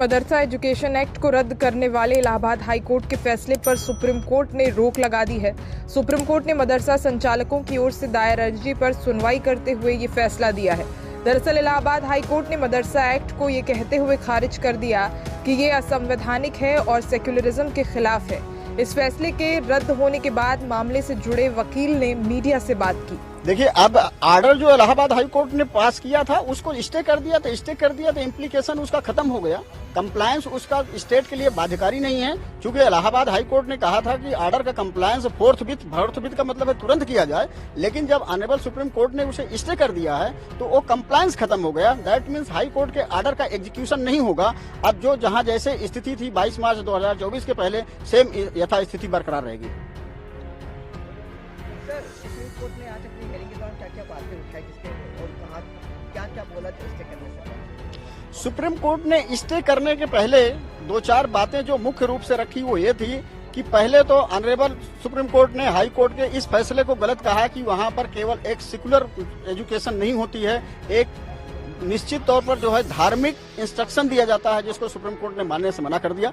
मदरसा education act को रद्द करने वाले इलाहाबाद हाई कोर्ट के फैसले पर सुप्रीम कोर्ट ने रोक लगा दी है। सुप्रीम कोर्ट ने मदरसा संचालकों की ओर से दायर अर्जी पर सुनवाई करते हुए ये फैसला दिया है। दरअसल इलाहाबाद हाई कोर्ट ने मदरसा एक्ट को ये कहते हुए खारिज कर दिया कि ये असंवैधानिक है और सेक्युलरिज्म के खिलाफ है। इस फैसले के रद्द होने के बाद मामले से जुड़े वकील ने मीडिया से बात की। देखिए, अब आर्डर जो इलाहाबाद हाई कोर्ट ने पास किया था उसको स्टे कर दिया तो इम्प्लीकेशन उसका खत्म हो गया। कंप्लायंस उसका स्टेट के लिए बाध्यकारी नहीं है, क्योंकि इलाहाबाद हाई कोर्ट ने कहा था कि आर्डर का कंप्लायंस फोर्थ विथ का मतलब है तुरंत किया जाए, लेकिन जब ऑनरेबल सुप्रीम कोर्ट ने उसे स्टे कर दिया है तो वो कंप्लायंस खत्म हो गया। दैट मीन्स हाई कोर्ट के आर्डर का एग्जीक्यूशन नहीं होगा। अब जो जहां जैसे स्थिति थी 22 मार्च 2024 के पहले सेम यथा स्थिति बरकरार रहेगी। सुप्रीम कोर्ट ने आज अपनी हेयरिंग के दौरान क्या-क्या बातें उठाई जिसके और कहा क्या-क्या बोला जो स्टे करने से पहले? सुप्रीम कोर्ट ने स्टे करने के पहले 2-4 बातें जो मुख्य रूप से रखी वो ये थी कि पहले तो ऑनरेबल सुप्रीम कोर्ट ने हाई कोर्ट के इस फैसले को गलत कहा कि वहां पर केवल एक सेक्युलर एजुकेशन नहीं होती है, एक निश्चित तौर पर जो है धार्मिक इंस्ट्रक्शन दिया जाता है, जिसको सुप्रीम कोर्ट ने मानने से मना कर दिया।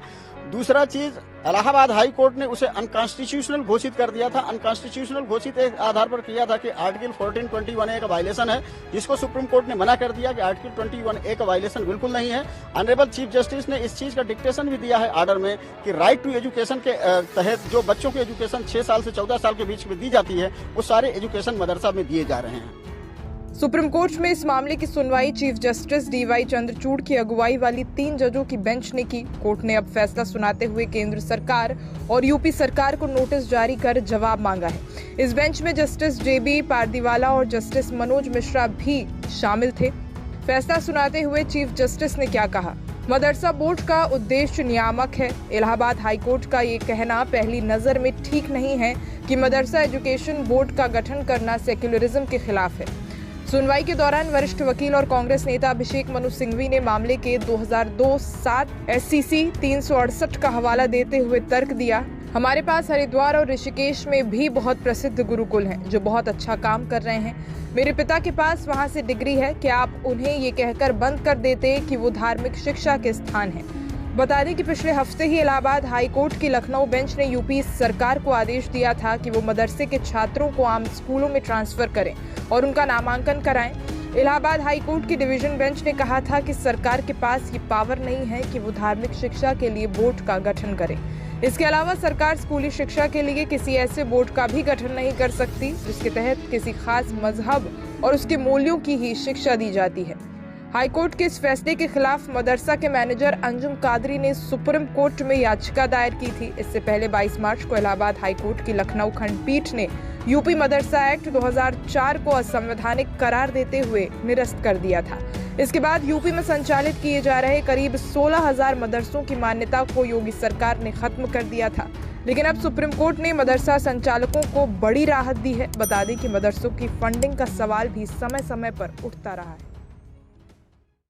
दूसरा चीज, इलाहाबाद हाई कोर्ट ने उसे अनकॉन्स्टिट्यूशनल घोषित कर दिया था। अनकॉन्स्टिट्यूशनल घोषित एक आधार पर किया था कि आर्टिकल 1421A का वायलेशन है, जिसको सुप्रीम कोर्ट ने मना कर दिया कि आर्टिकल 21A का वायलेशन बिल्कुल नहीं है। ऑनरेबल चीफ जस्टिस ने इस चीज का डिक्टेशन भी दिया है आर्डर में कि राइट टू एजुकेशन के तहत जो बच्चों की एजुकेशन 6 साल से 14 साल के बीच में दी जाती है वो सारे एजुकेशन मदरसा में दिए जा रहे हैं। सुप्रीम कोर्ट में इस मामले की सुनवाई चीफ जस्टिस DY चंद्रचूड़ की अगुवाई वाली 3 जजों की बेंच ने की। कोर्ट ने अब फैसला सुनाते हुए केंद्र सरकार और यूपी सरकार को नोटिस जारी कर जवाब मांगा है। इस बेंच में जस्टिस JB पारदीवाला और जस्टिस मनोज मिश्रा भी शामिल थे। फैसला सुनाते हुए चीफ जस्टिस ने क्या कहा? मदरसा बोर्ड का उद्देश्य नियामक है। इलाहाबाद हाई कोर्ट का ये कहना पहली नजर में ठीक नहीं है कि मदरसा एजुकेशन बोर्ड का गठन करना सेक्युलरिज्म के खिलाफ है। सुनवाई के दौरान वरिष्ठ वकील और कांग्रेस नेता अभिषेक मनु सिंघवी ने मामले के 2002-7 SCC 368 का हवाला देते हुए तर्क दिया, हमारे पास हरिद्वार और ऋषिकेश में भी बहुत प्रसिद्ध गुरुकुल हैं जो बहुत अच्छा काम कर रहे हैं। मेरे पिता के पास वहां से डिग्री है, क्या आप उन्हें ये कहकर बंद कर देते कि वो धार्मिक शिक्षा के स्थान है? बता दें कि पिछले हफ्ते ही इलाहाबाद हाई कोर्ट की लखनऊ बेंच ने यूपी सरकार को आदेश दिया था कि वो मदरसे के छात्रों को आम स्कूलों में ट्रांसफर करें और उनका नामांकन कराएं। इलाहाबाद हाई कोर्ट की डिवीजन बेंच ने कहा था कि सरकार के पास ये पावर नहीं है कि वो धार्मिक शिक्षा के लिए बोर्ड का गठन करे। इसके अलावा सरकार स्कूली शिक्षा के लिए किसी ऐसे बोर्ड का भी गठन नहीं कर सकती जिसके तहत किसी खास मजहब और उसके मूल्यों की ही शिक्षा दी जाती है। हाईकोर्ट के इस फैसले के खिलाफ मदरसा के मैनेजर अंजुम कादरी ने सुप्रीम कोर्ट में याचिका दायर की थी। इससे पहले 22 मार्च को इलाहाबाद हाईकोर्ट की लखनऊ खंडपीठ ने यूपी मदरसा एक्ट 2004 को असंवैधानिक करार देते हुए निरस्त कर दिया था। इसके बाद यूपी में संचालित किए जा रहे करीब 16,000 मदरसों की मान्यता को योगी सरकार ने खत्म कर दिया था, लेकिन अब सुप्रीम कोर्ट ने मदरसा संचालकों को बड़ी राहत दी है। बता दें कि मदरसों की फंडिंग का सवाल भी समय समय पर उठता रहा है।